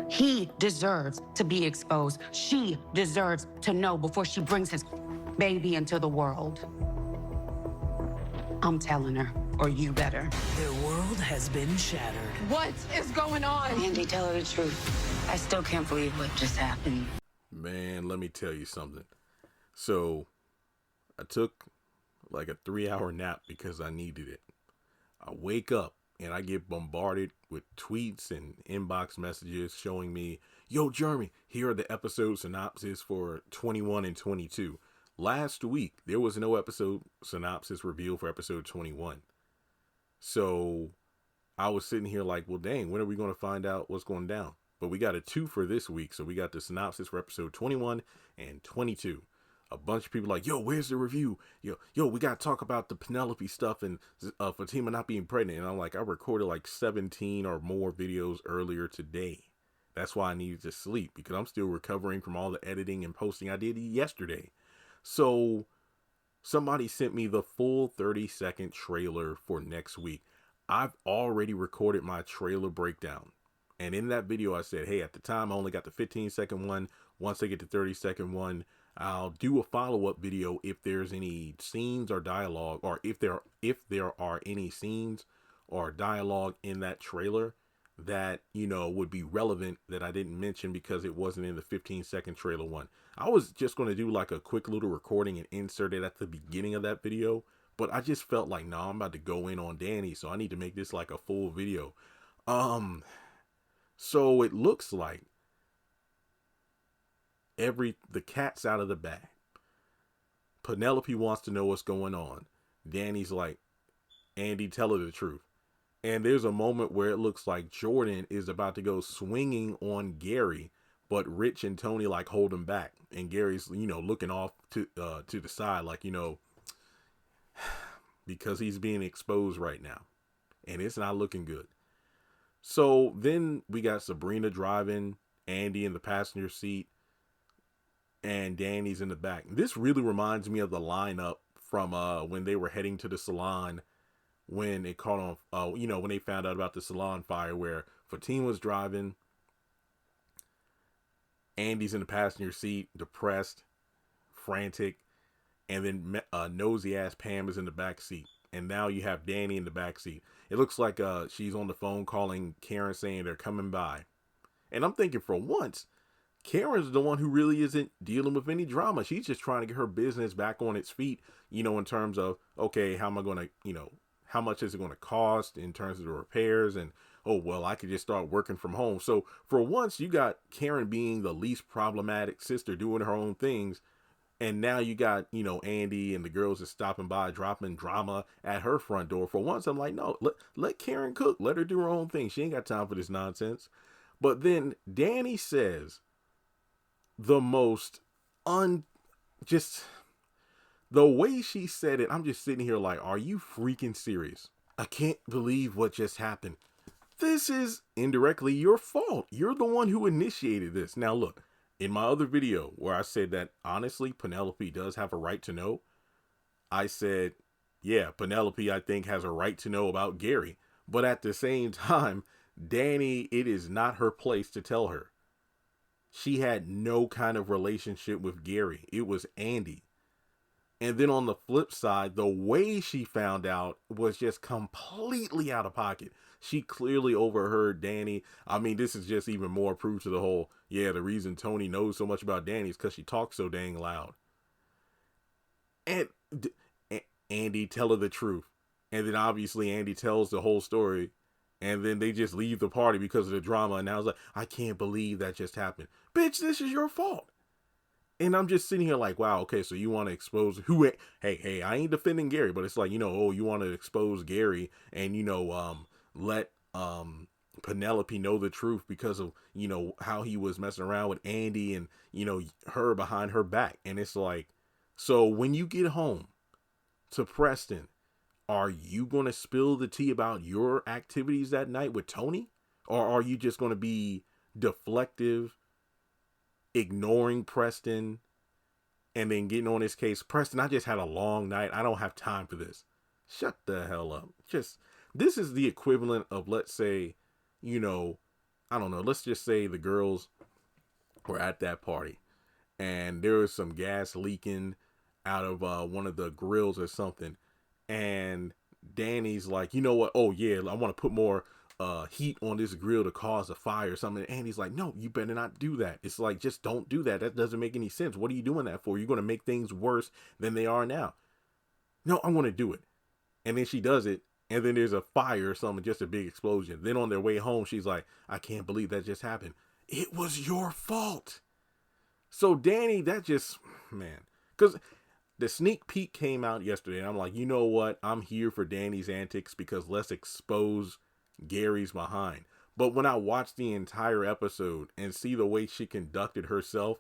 He deserves to be exposed. She deserves to know before she brings his baby into the world. I'm telling her, or you better. Their world has been shattered. What is going on? Andy, tell her the truth. I still can't believe what just happened. Man, let me tell you something. So, I took like a 3-hour nap because I needed it. I wake up and I get bombarded with tweets and inbox messages showing me, yo, Jeremy, here are the episode synopsis for 21 and 22. Last week, there was no episode synopsis revealed for episode 21. So I was sitting here like, well, dang, when are we going to find out what's going down? But we got a 2 for this week. So we got the synopsis for episode 21 and 22. A bunch of people like, yo, where's the review? Yo, we got to talk about the Penelope stuff and Fatima not being pregnant. And I'm like, I recorded like 17 or more videos earlier today. That's why I needed to sleep, because I'm still recovering from all the editing and posting I did yesterday. So somebody sent me the full 30-second trailer for next week. I've already recorded my trailer breakdown. And in that video, I said, hey, at the time, I only got the 15-second one. Once I get the 30-second one, I'll do a follow-up video if there's any scenes or dialogue, or if there are any scenes or dialogue in that trailer that, would be relevant that I didn't mention because it wasn't in the 15-second trailer one. I was just going to do like a quick little recording and insert it at the beginning of that video, but I just felt like, I'm about to go in on Danny, so I need to make this like a full video. So it looks like the cat's out of the bag. Penelope wants to know what's going on. Danny's like, Andy, tell her the truth. And there's a moment where it looks like Jordan is about to go swinging on Gary, but Rich and Tony like hold him back. And Gary's, looking off to the side, like, because he's being exposed right now. And it's not looking good. So then we got Sabrina driving, Andy in the passenger seat, and Danny's in the back. This really reminds me of the lineup from when they were heading to the salon, when it caught on, when they found out about the salon fire, where Fatima was driving, Andy's in the passenger seat, depressed, frantic, and then nosy ass Pam is in the back seat. And now you have Danny in the back seat. It looks like she's on the phone calling Karen saying they're coming by. And I'm thinking, for once, Karen's the one who really isn't dealing with any drama. She's just trying to get her business back on its feet, in terms of, okay, how am I going to, how much is it going to cost in terms of the repairs? And, oh, well, I could just start working from home. So for once, you got Karen being the least problematic sister doing her own things. And now you got, Andy and the girls are stopping by, dropping drama at her front door. For once, I'm like, no, let Karen cook. Let her do her own thing. She ain't got time for this nonsense. But then Danny says the most just the way she said it, I'm just sitting here like, are you freaking serious? I can't believe what just happened. This is indirectly your fault. You're the one who initiated this. Now, look. In my other video where I said that, honestly, Penelope does have a right to know, I said, yeah, Penelope, I think, has a right to know about Gary. But at the same time, Danny, it is not her place to tell her. She had no kind of relationship with Gary. It was Andy. And then on the flip side, the way she found out was just completely out of pocket. She clearly overheard Danny. I mean, this is just even more proof to the whole, yeah, the reason Tony knows so much about Danny is because she talks so dang loud. And Andy, tell her the truth. And then obviously Andy tells the whole story. And then they just leave the party because of the drama. And I was like, I can't believe that just happened. Bitch, this is your fault. And I'm just sitting here like, wow, okay, so you want to expose who? Hey, I ain't defending Gary, but it's like, you want to expose Gary and, let Penelope know the truth because of, how he was messing around with Andy and, her behind her back. And it's like, so when you get home to Preston, are you going to spill the tea about your activities that night with Tony? Or are you just going to be deflective, ignoring Preston, and then getting on his case? Preston, I just had a long night. I don't have time for this. Shut the hell up. This is the equivalent of, let's say, I don't know, let's just say the girls were at that party and there was some gas leaking out of one of the grills or something. And Danny's like, you know what? Oh yeah, I want to put more heat on this grill to cause a fire or something. And he's like, no, you better not do that. It's like, just don't do that. That doesn't make any sense. What are you doing that for? You're going to make things worse than they are now. No, I'm going to do it. And then she does it. And then there's a fire or something, just a big explosion. Then on their way home, she's like, I can't believe that just happened. It was your fault. So Danny, that just, man, because the sneak peek came out yesterday. And I'm like, you know what? I'm here for Danny's antics because let's expose Gary's behind. But when I watched the entire episode and see the way she conducted herself,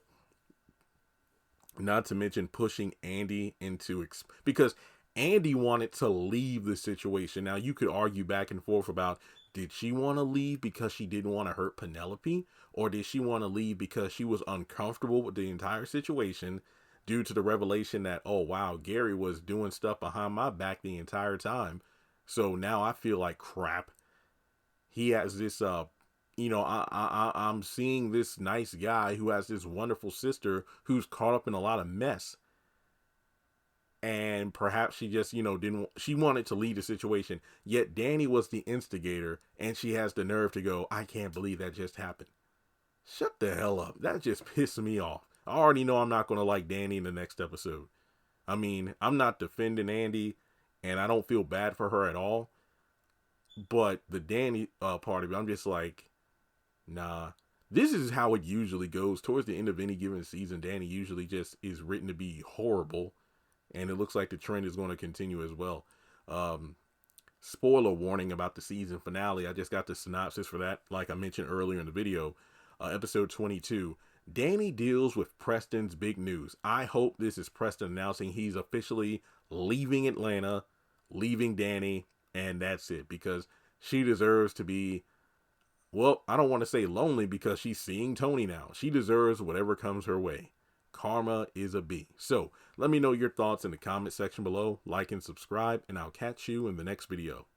not to mention pushing Andy into, because Andy wanted to leave the situation. Now you could argue back and forth about, did she want to leave because she didn't want to hurt Penelope? Or did she want to leave because she was uncomfortable with the entire situation due to the revelation that, oh wow, Gary was doing stuff behind my back the entire time. So now I feel like crap. He has this, I'm seeing this nice guy who has this wonderful sister who's caught up in a lot of mess. And perhaps she just, she wanted to lead the situation. Yet Danny was the instigator and she has the nerve to go, I can't believe that just happened. Shut the hell up. That just pissed me off. I already know I'm not going to like Danny in the next episode. I mean, I'm not defending Andy and I don't feel bad for her at all. But the Danny part of it, I'm just like, nah. This is how it usually goes. Towards the end of any given season, Danny usually just is written to be horrible. And it looks like the trend is going to continue as well. Spoiler warning about the season finale. I just got the synopsis for that, like I mentioned earlier in the video. Episode 22. Danny deals with Preston's big news. I hope this is Preston announcing he's officially leaving Atlanta, leaving Danny, and that's it. Because she deserves to be, well, I don't want to say lonely because she's seeing Tony now. She deserves whatever comes her way. Karma is a B. So let me know your thoughts in the comment section below. Like and subscribe, and I'll catch you in the next video.